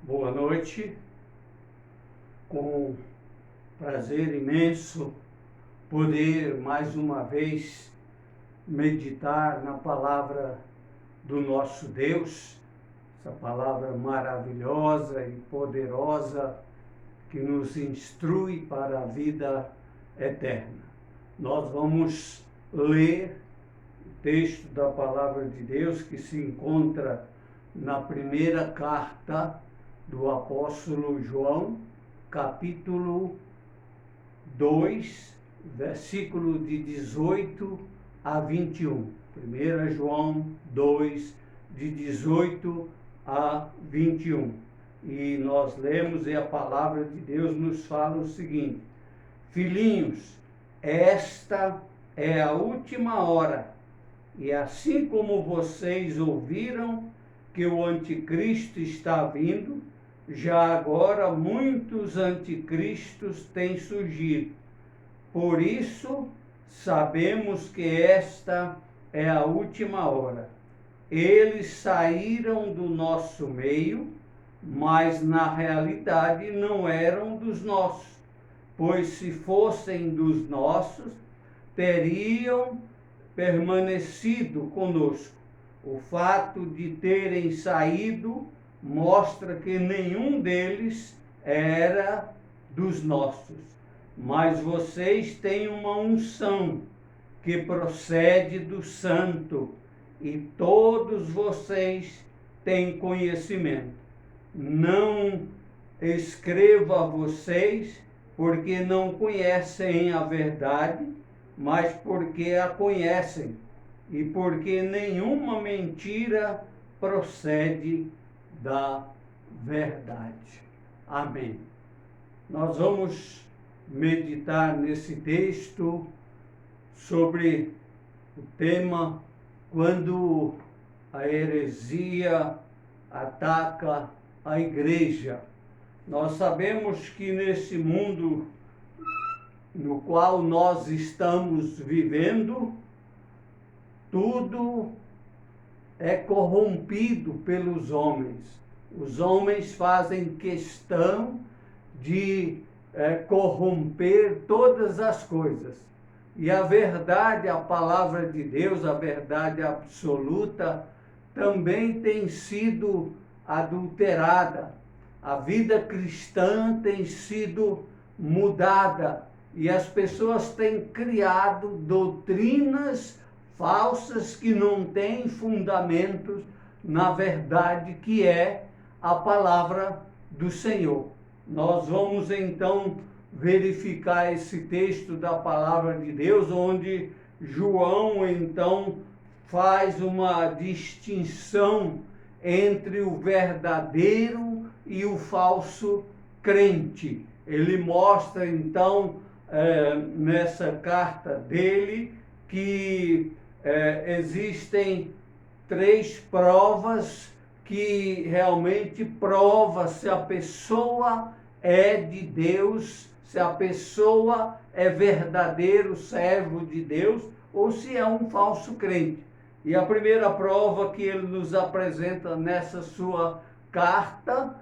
Boa noite, com prazer imenso poder mais uma vez meditar na palavra do nosso Deus, essa palavra maravilhosa e poderosa que nos instrui para a vida eterna. Nós vamos ler o texto da palavra de Deus que se encontra na primeira carta do apóstolo João, capítulo 2, versículo de 18 a 21. 1 João 2, de 18 a 21. E nós lemos e a palavra de Deus nos fala o seguinte: Filhinhos, esta é a última hora, e assim como vocês ouviram que o anticristo está vindo, já agora muitos anticristos têm surgido. Por isso, sabemos que esta é a última hora. Eles saíram do nosso meio, mas na realidade não eram dos nossos, pois se fossem dos nossos, teriam permanecido conosco. O fato de terem saído mostra que nenhum deles era dos nossos. Mas vocês têm uma unção que procede do Santo, e todos vocês têm conhecimento. Não escrevo a vocês porque não conhecem a verdade, mas porque a conhecem, e porque nenhuma mentira procede da verdade. Amém. Nós vamos meditar nesse texto sobre o tema quando a heresia ataca a igreja. Nós sabemos que nesse mundo no qual nós estamos vivendo, tudo é corrompido pelos homens. Os homens fazem questão de corromper todas as coisas. E a verdade, a palavra de Deus, a verdade absoluta, também tem sido adulterada. A vida cristã tem sido mudada e as pessoas têm criado doutrinas falsas que não têm fundamentos na verdade que é a palavra do Senhor. Nós vamos então verificar esse texto da palavra de Deus, onde João então faz uma distinção entre o verdadeiro e o falso crente. Ele mostra então nessa carta dele que existem 3 provas que realmente provam se a pessoa é de Deus, se a pessoa é verdadeiro servo de Deus ou se é um falso crente. E a primeira prova que ele nos apresenta nessa sua carta,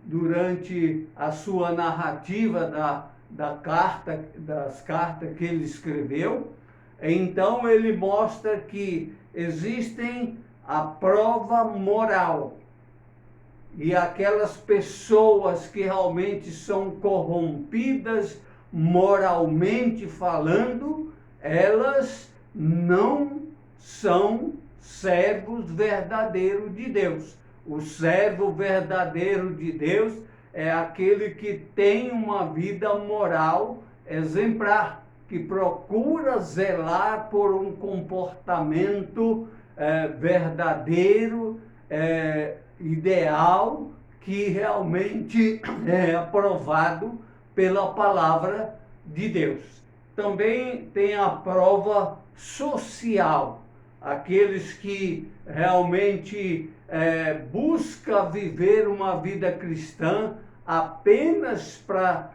durante a sua narrativa das cartas que ele escreveu, então ele mostra que existem a prova moral. E aquelas pessoas que realmente são corrompidas moralmente falando, elas não são servos verdadeiros de Deus. O servo verdadeiro de Deus é aquele que tem uma vida moral exemplar, que procura zelar por um comportamento verdadeiro, ideal, que realmente é aprovado pela palavra de Deus. Também tem a prova social, aqueles que realmente buscam viver uma vida cristã apenas para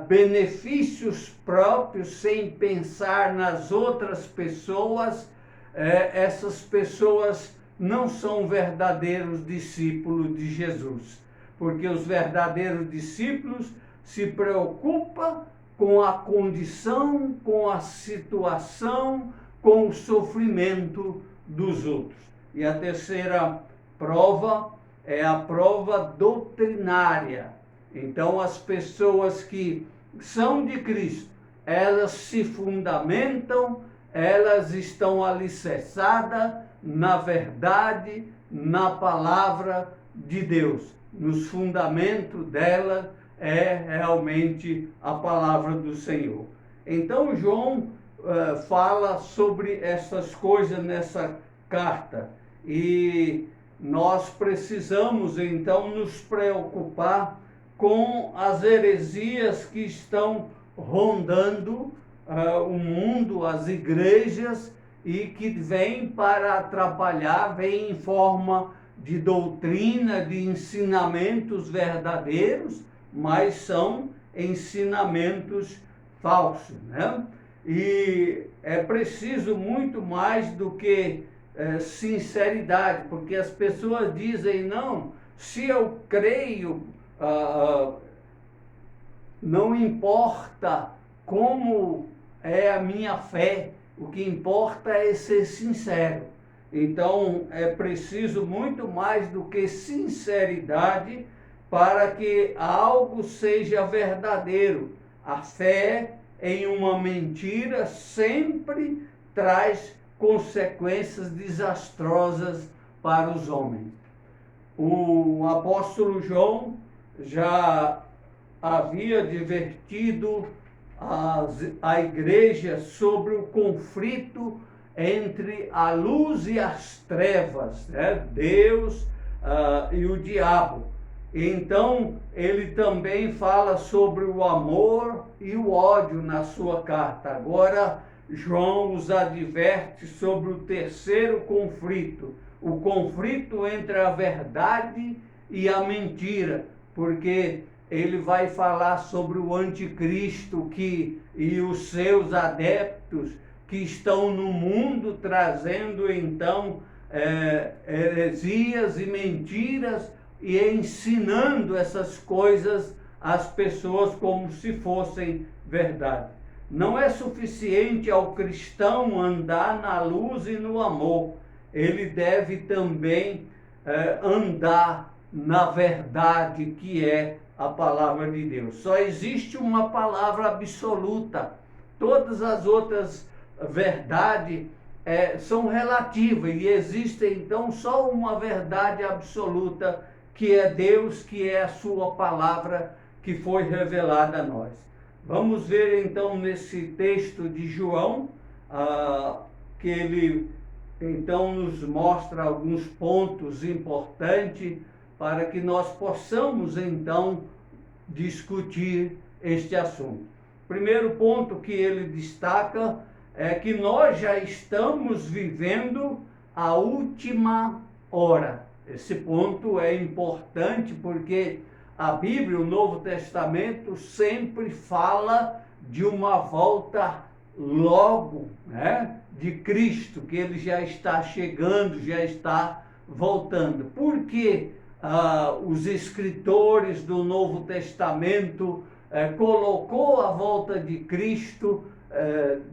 benefícios próprios, sem pensar nas outras pessoas. Essas pessoas não são verdadeiros discípulos de Jesus, porque os verdadeiros discípulos se preocupam com a condição, com a situação, com o sofrimento dos outros. E a terceira prova é a prova doutrinária. Então, as pessoas que são de Cristo, elas se fundamentam, elas estão alicerçadas na verdade, na palavra de Deus. Nos fundamentos dela é realmente a palavra do Senhor. Então, João fala sobre essas coisas nessa carta. E nós precisamos, então, nos preocupar com as heresias que estão rondando o mundo, as igrejas, e que vêm para atrapalhar, vêm em forma de doutrina, de ensinamentos verdadeiros, mas são ensinamentos falsos, né? E é preciso muito mais do que sinceridade, porque as pessoas dizem, não, se eu creio, não importa como é a minha fé, o que importa é ser sincero. Então, é preciso muito mais do que sinceridade para que algo seja verdadeiro. A fé em uma mentira sempre traz consequências desastrosas para os homens. O apóstolo João já havia advertido a igreja sobre o conflito entre a luz e as trevas, né? Deus e o diabo. Então, ele também fala sobre o amor e o ódio na sua carta. Agora, João os adverte sobre o terceiro conflito, o conflito entre a verdade e a mentira, porque ele vai falar sobre o anticristo e os seus adeptos que estão no mundo trazendo então heresias e mentiras e ensinando essas coisas às pessoas como se fossem verdade. Não é suficiente ao cristão andar na luz e no amor. Ele deve também andar na verdade que é a palavra de Deus. Só existe uma palavra absoluta. Todas as outras verdades são relativas e existe então só uma verdade absoluta, que é Deus, que é a sua palavra que foi revelada a nós. Vamos ver então nesse texto de João, que ele então nos mostra alguns pontos importantes para que nós possamos então discutir este assunto. Primeiro ponto que ele destaca é que nós já estamos vivendo a última hora. Esse ponto é importante porque a Bíblia, o Novo Testamento, sempre fala de uma volta logo, né, de Cristo, que ele já está chegando, já está voltando. Por que os escritores do Novo Testamento colocou a volta de Cristo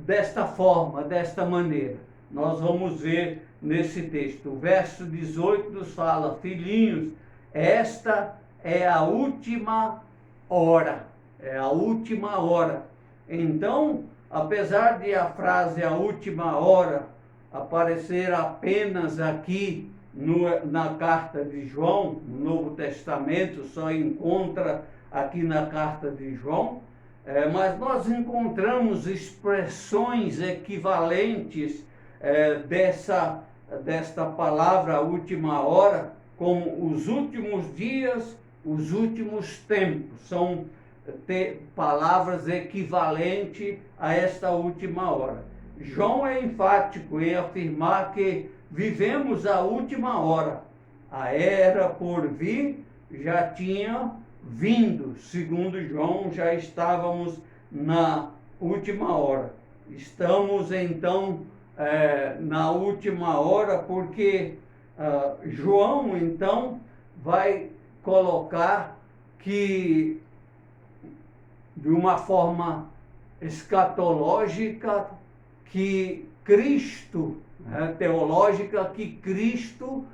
desta forma, desta maneira? Nós vamos ver nesse texto. O verso 18 nos fala: filhinhos, esta é a última hora. É a última hora. Então, apesar de a frase a última hora aparecer apenas aqui na carta de João, no Novo Testamento, só encontra aqui na carta de João, mas nós encontramos expressões equivalentes desta palavra a última hora, como os últimos dias, os últimos tempos. São palavras equivalentes a esta última hora. João é enfático em afirmar que vivemos a última hora. A era por vir já tinha vindo. Segundo João, já estávamos na última hora. Estamos então na última hora porque João, então, vai colocar que, de uma forma escatológica, que Cristo, teológica, que Cristo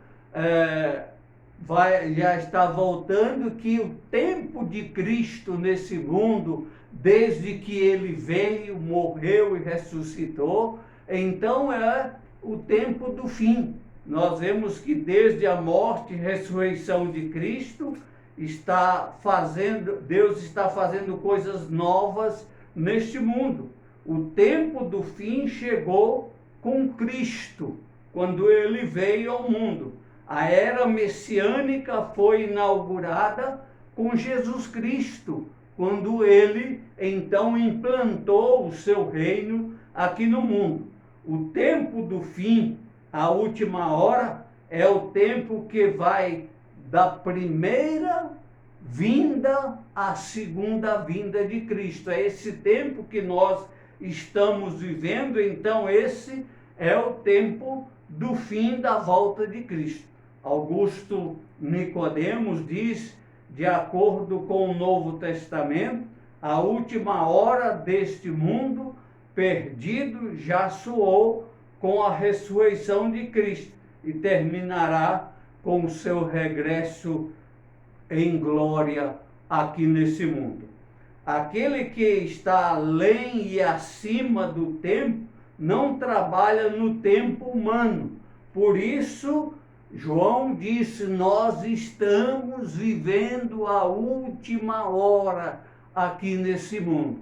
já está voltando, que o tempo de Cristo nesse mundo, desde que ele veio, morreu e ressuscitou, então é o tempo do fim. Nós vemos que desde a morte e ressurreição de Cristo, Deus está fazendo coisas novas neste mundo. O tempo do fim chegou com Cristo, quando ele veio ao mundo. A era messiânica foi inaugurada com Jesus Cristo, quando ele então implantou o seu reino aqui no mundo. O tempo do fim, a última hora, é o tempo que vai da primeira vinda à segunda vinda de Cristo. É esse tempo que nós estamos vivendo, então esse é o tempo do fim da volta de Cristo. Augusto Nicodemos diz, de acordo com o Novo Testamento, a última hora deste mundo perdido já soou com a ressurreição de Cristo e terminará com o seu regresso em glória aqui nesse mundo. Aquele que está além e acima do tempo não trabalha no tempo humano. Por isso, João disse, nós estamos vivendo a última hora aqui nesse mundo.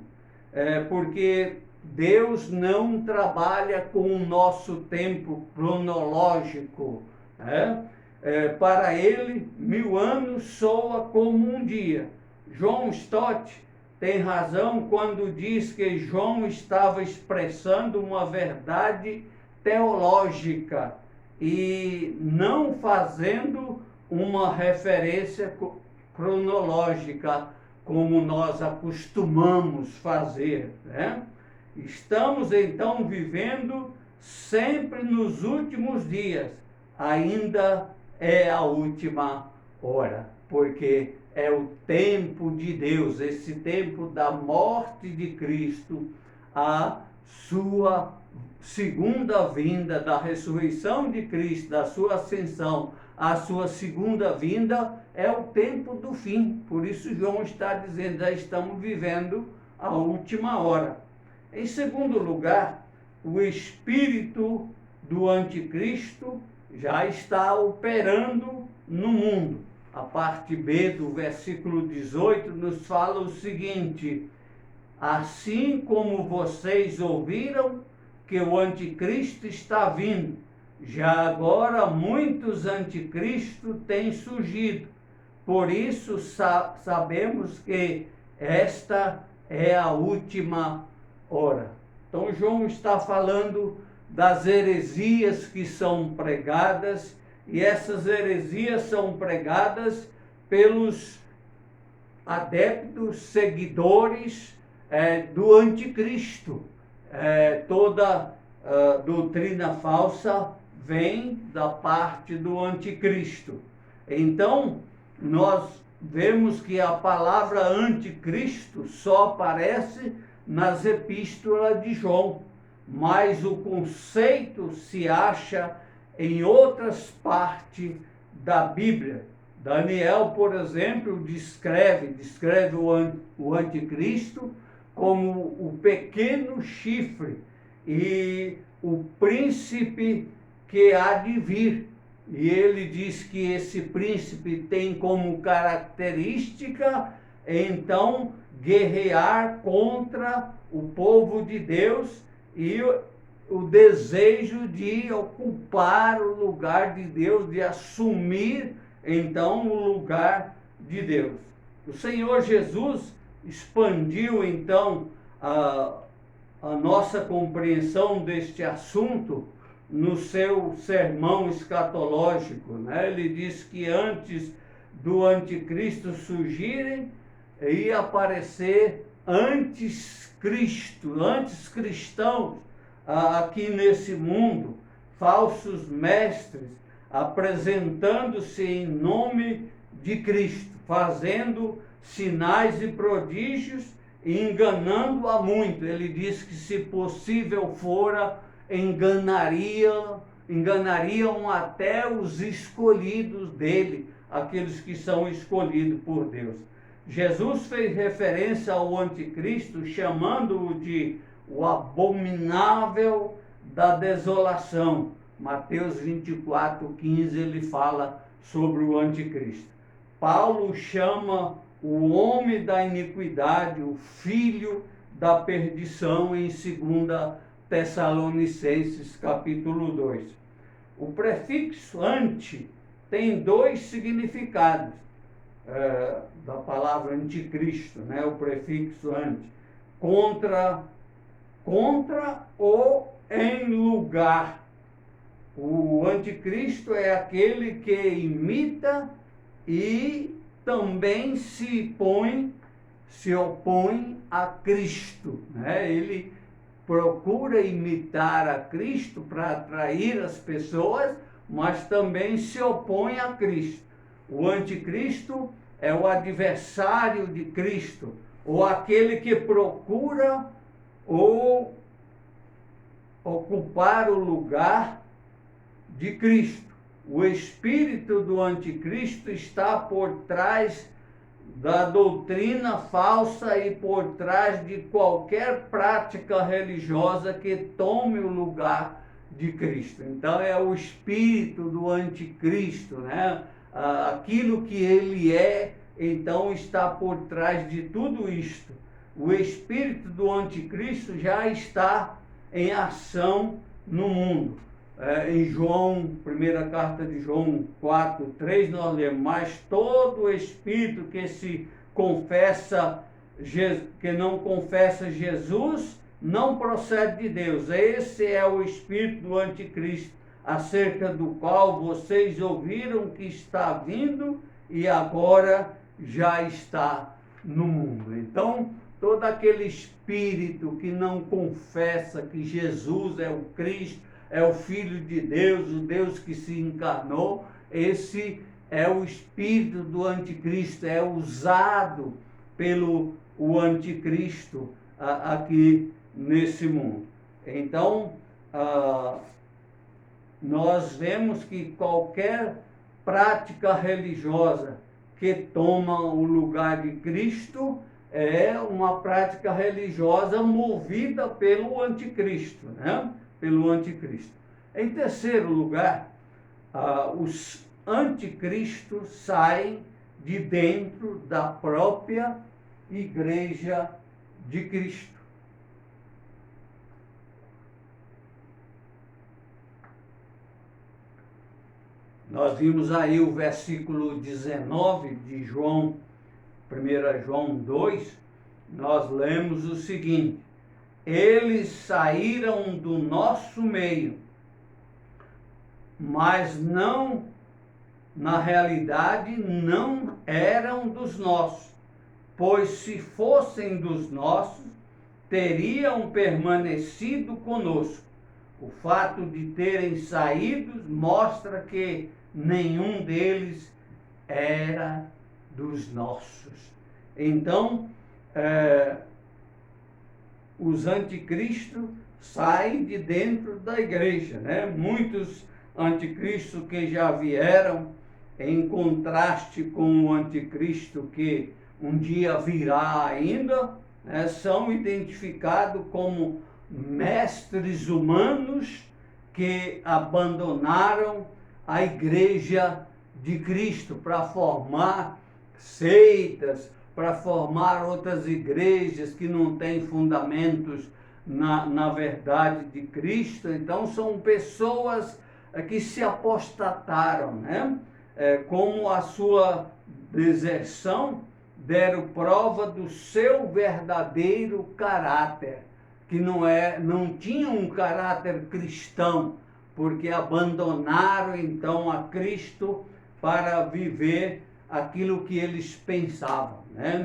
Porque Deus não trabalha com o nosso tempo cronológico. Para ele, 1000 anos soa como um dia. John Stott tem razão quando diz que João estava expressando uma verdade teológica e não fazendo uma referência cronológica, como nós acostumamos fazer, Estamos então vivendo sempre nos últimos dias, ainda é a última hora, porque é o tempo de Deus, esse tempo da morte de Cristo, a sua segunda vinda, da ressurreição de Cristo, da sua ascensão, a sua segunda vinda, é o tempo do fim. Por isso João está dizendo, já estamos vivendo a última hora. Em segundo lugar, o espírito do anticristo já está operando no mundo. A parte B do versículo 18 nos fala o seguinte: assim como vocês ouviram que o anticristo está vindo, já agora muitos anticristos têm surgido. Por isso sabemos que esta é a última hora. Então João está falando das heresias que são pregadas, e essas heresias são pregadas pelos adeptos, seguidores do anticristo. Toda doutrina falsa vem da parte do anticristo. Então, nós vemos que a palavra anticristo só aparece nas epístolas de João, mas o conceito se acha em outras partes da Bíblia. Daniel, por exemplo, descreve o anticristo como o pequeno chifre e o príncipe que há de vir. E ele diz que esse príncipe tem como característica, então, guerrear contra o povo de Deus e o desejo de ocupar o lugar de Deus, de assumir, então, o lugar de Deus. O Senhor Jesus expandiu, então, a nossa compreensão deste assunto no seu sermão escatológico. Ele diz que antes do anticristo surgirem, ia aparecer anticristãos aqui nesse mundo, falsos mestres, apresentando-se em nome de Cristo, fazendo sinais e prodígios e enganando a muito. Ele diz que, se possível fora, enganariam até os escolhidos dele, aqueles que são escolhidos por Deus. Jesus fez referência ao anticristo, chamando-o de o abominável da desolação. Mateus 24:15, ele fala sobre o anticristo. Paulo chama o homem da iniquidade, o filho da perdição, em 2 Tessalonicenses capítulo 2. O prefixo anti tem dois significados da palavra anticristo, né? O prefixo anti, contra ou em lugar. O anticristo é aquele que imita e também se opõe a Cristo, né? Ele procura imitar a Cristo para atrair as pessoas, mas também se opõe a Cristo. O anticristo é o adversário de Cristo, ou aquele que procura ou ocupar o lugar de Cristo. O espírito do anticristo está por trás da doutrina falsa e por trás de qualquer prática religiosa que tome o lugar de Cristo. Então é o espírito do anticristo, né? Aquilo que ele é, então está por trás de tudo isto. O espírito do anticristo já está em ação no mundo. Em João, primeira carta de João 4:3, nós lemos: mas todo espírito que não confessa Jesus, não procede de Deus. Esse é o espírito do anticristo, acerca do qual vocês ouviram que está vindo e agora já está no mundo. Então, todo aquele espírito que não confessa que Jesus é o Cristo, é o Filho de Deus, o Deus que se encarnou, esse é o espírito do anticristo, é usado pelo anticristo aqui nesse mundo. Então, nós vemos que qualquer prática religiosa que toma o lugar de Cristo é uma prática religiosa movida pelo anticristo, né? Pelo anticristo. Em terceiro lugar, os anticristos saem de dentro da própria igreja de Cristo. Nós vimos aí o versículo 19 de João, 1 João 2, nós lemos o seguinte: eles saíram do nosso meio, mas não, na realidade, não eram dos nossos, pois se fossem dos nossos, teriam permanecido conosco. O fato de terem saído mostra que nenhum deles era dos nossos. Então, os anticristos saem de dentro da igreja, né? Muitos anticristos que já vieram, em contraste com o anticristo que um dia virá ainda, né, são identificados como mestres humanos que abandonaram a igreja de Cristo para formar seitas, para formar outras igrejas que não têm fundamentos na verdade de Cristo. Então são pessoas que se apostataram, né? Como a sua deserção deram prova do seu verdadeiro caráter, que não tinha um caráter cristão, porque abandonaram então a Cristo para viver aquilo que eles pensavam, né?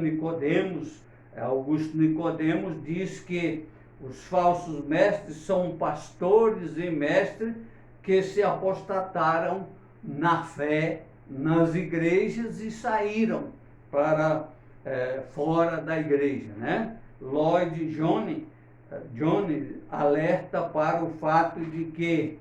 Augusto Nicodemos diz que os falsos mestres são pastores e mestres que se apostataram na fé nas igrejas e saíram para fora da igreja, né? Lloyd Jones alerta para o fato de que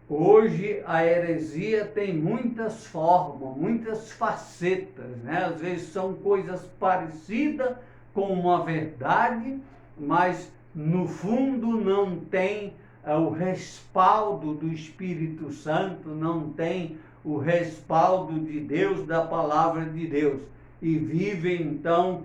hoje a heresia tem muitas formas, muitas facetas, né? Às vezes são coisas parecidas com uma verdade, mas no fundo não tem o respaldo do Espírito Santo, não tem o respaldo de Deus, da palavra de Deus. E vivem então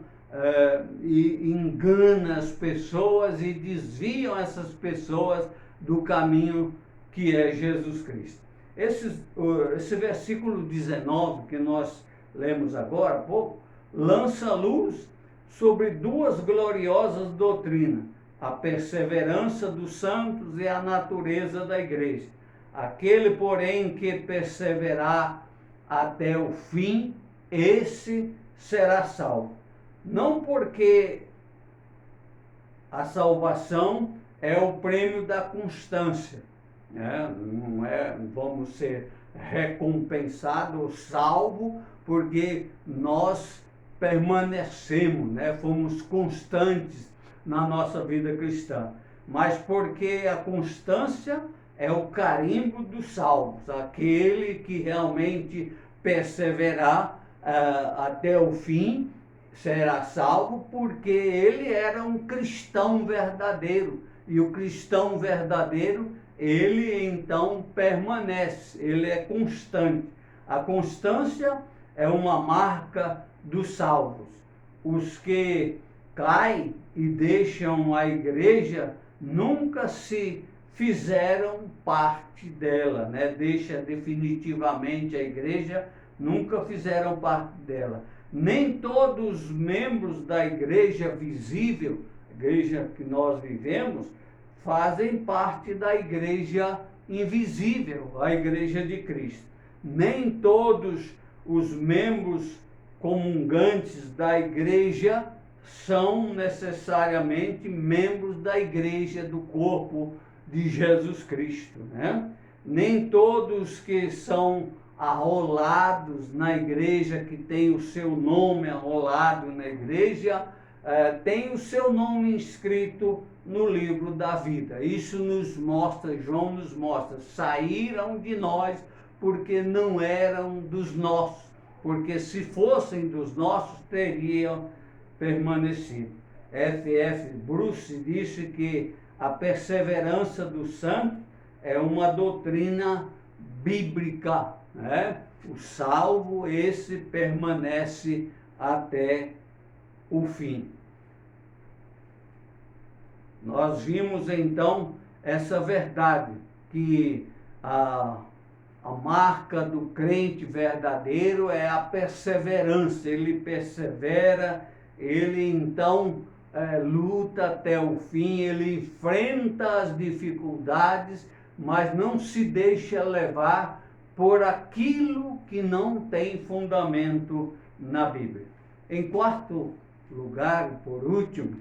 e engana as pessoas e desviam essas pessoas do caminho que é Jesus Cristo. Esse versículo 19 que nós lemos agora há pouco, lança luz sobre duas gloriosas doutrinas, a perseverança dos santos e a natureza da igreja. Aquele, porém, que perseverar até o fim, esse será salvo. Não porque a salvação é o prêmio da constância, né? Não vamos ser recompensados ou salvos porque nós permanecemos, né? Fomos constantes na nossa vida cristã, mas porque a constância é o carimbo dos salvos, aquele que realmente perseverar até o fim será salvo, porque ele era um cristão verdadeiro, e o cristão verdadeiro, ele então permanece, ele é constante. A constância é uma marca dos salvos. Os que caem e deixam a igreja nunca se fizeram parte dela, né? Deixa definitivamente a igreja, nunca fizeram parte dela. Nem todos os membros da igreja visível, igreja que nós vivemos, fazem parte da igreja invisível, a igreja de Cristo. Nem todos os membros comungantes da igreja são necessariamente membros da igreja do corpo de Jesus Cristo, né? Nem todos que são arrolados na igreja, que tem o seu nome arrolado na igreja, tem o seu nome inscrito no livro da vida. Isso nos mostra, João nos mostra, saíram de nós porque não eram dos nossos, porque se fossem dos nossos, teriam permanecido. F.F. Bruce disse que a perseverança do santo é uma doutrina bíblica, né? O salvo, esse permanece até o fim. Nós vimos então essa verdade, que a marca do crente verdadeiro é a perseverança. Ele persevera, ele então luta até o fim, ele enfrenta as dificuldades, mas não se deixa levar por aquilo que não tem fundamento na Bíblia. Em quarto lugar, e por último,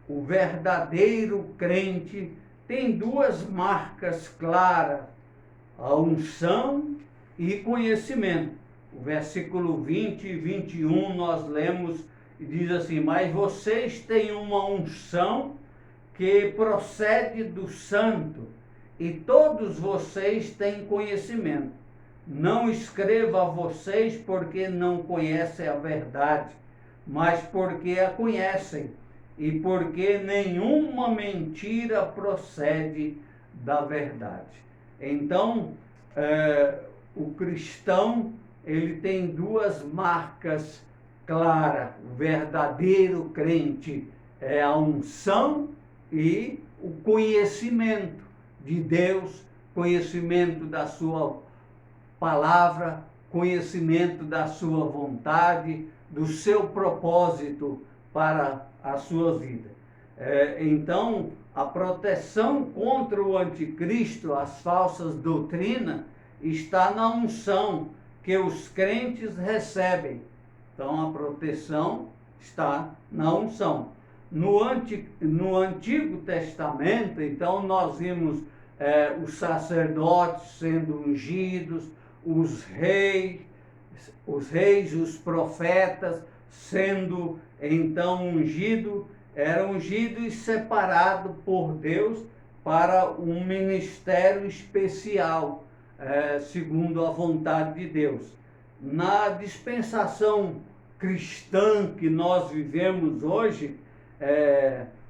o verdadeiro crente tem duas marcas claras: a unção e conhecimento. O versículo 20 e 21 nós lemos e diz assim: mas vocês têm uma unção que procede do santo, e todos vocês têm conhecimento. Não escrevo a vocês porque não conhecem a verdade, mas porque a conhecem, e porque nenhuma mentira procede da verdade. Então, o cristão, ele tem duas marcas claras. O verdadeiro crente é a unção e o conhecimento de Deus, conhecimento da sua palavra, conhecimento da sua vontade, do seu propósito para a sua vida. Então, a proteção contra o anticristo, as falsas doutrinas, está na unção que os crentes recebem. Então, a proteção está na unção. No Antigo Testamento, então, nós vimos os sacerdotes sendo ungidos, os reis, os profetas, sendo então ungido, era ungido e separado por Deus para um ministério especial, segundo a vontade de Deus. Na dispensação cristã que nós vivemos hoje,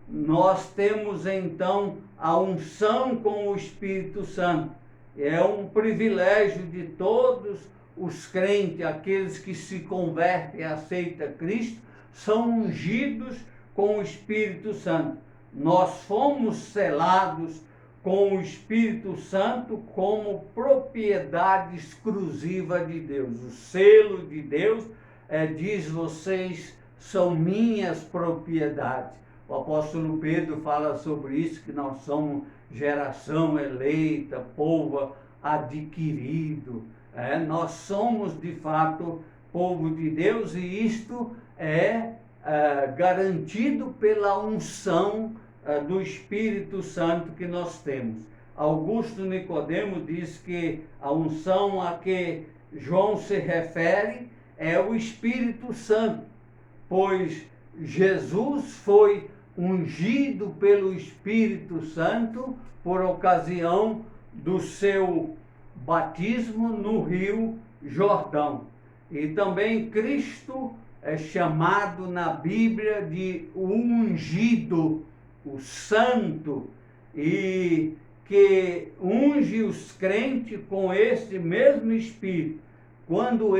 nós temos então a unção com o Espírito Santo. É um privilégio de todos os crentes, aqueles que se convertem e aceitam Cristo, são ungidos com o Espírito Santo. Nós fomos selados com o Espírito Santo como propriedade exclusiva de Deus. O selo de Deus diz: vocês são minhas propriedades. O apóstolo Pedro fala sobre isso, que nós somos geração eleita, povo adquirido. Nós somos de fato povo de Deus, e isto é garantido pela unção do Espírito Santo que nós temos. Augusto Nicodemo diz que a unção a que João se refere é o Espírito Santo, pois Jesus foi ungido pelo Espírito Santo por ocasião do seu batismo no Rio Jordão. E também Cristo é chamado na Bíblia de o ungido, o santo, e que unge os crentes com este mesmo Espírito. Quando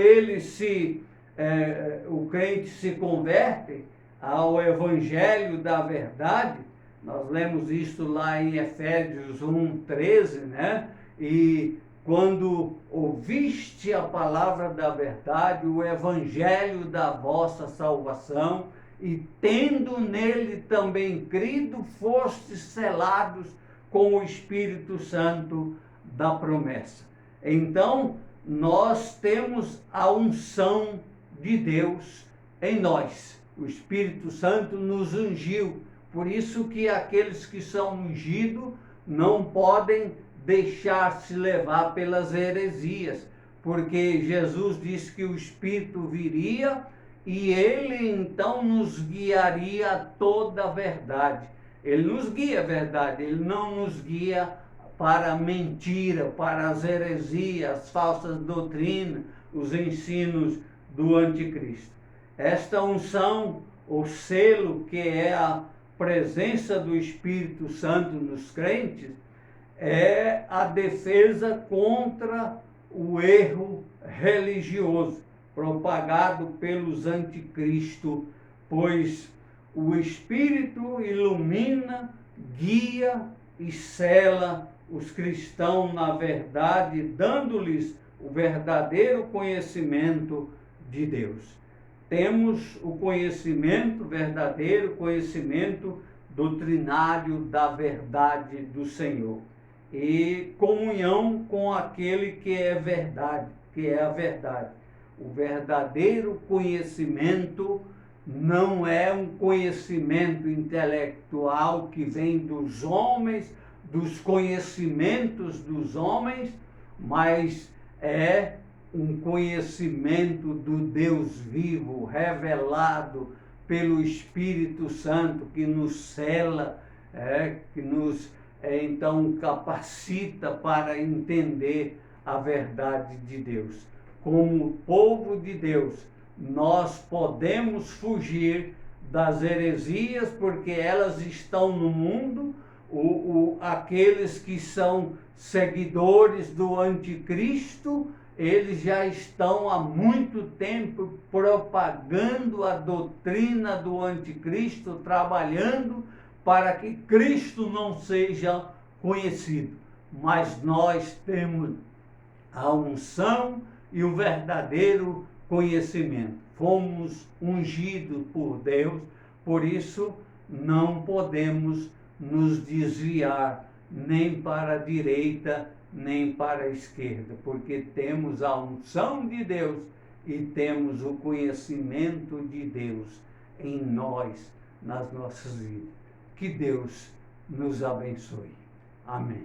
o crente se converte ao Evangelho da verdade, nós lemos isso lá em Efésios 1:13, né? E quando ouviste a palavra da verdade, o Evangelho da vossa salvação, e tendo nele também crido, fostes selados com o Espírito Santo da promessa. Então, nós temos a unção de Deus em nós. O Espírito Santo nos ungiu. Por isso que aqueles que são ungidos não podem deixar-se levar pelas heresias, porque Jesus disse que o Espírito viria e ele então nos guiaria a toda a verdade. Ele nos guia a verdade, ele não nos guia para a mentira, para as heresias, as falsas doutrinas, os ensinos do anticristo. Esta unção, o selo, que é a presença do Espírito Santo nos crentes, é a defesa contra o erro religioso propagado pelos anticristos, pois o Espírito ilumina, guia e sela os cristãos na verdade, dando-lhes o verdadeiro conhecimento de Deus. Temos o conhecimento, verdadeiro conhecimento doutrinário da verdade do Senhor, e comunhão com aquele que é verdade, que é a verdade. O verdadeiro conhecimento não é um conhecimento intelectual que vem dos homens, dos conhecimentos dos homens, mas é um conhecimento do Deus vivo, revelado pelo Espírito Santo, que nos sela, que nos então capacita para entender a verdade de Deus. Como povo de Deus, nós podemos fugir das heresias, porque elas estão no mundo. Aqueles que são seguidores do anticristo, eles já estão há muito tempo propagando a doutrina do anticristo, trabalhando para que Cristo não seja conhecido. Mas nós temos a unção e o verdadeiro conhecimento. Fomos ungidos por Deus, por isso não podemos nos desviar nem para a direita, nem para a esquerda, porque temos a unção de Deus e temos o conhecimento de Deus em nós, nas nossas vidas. Que Deus nos abençoe. Amém.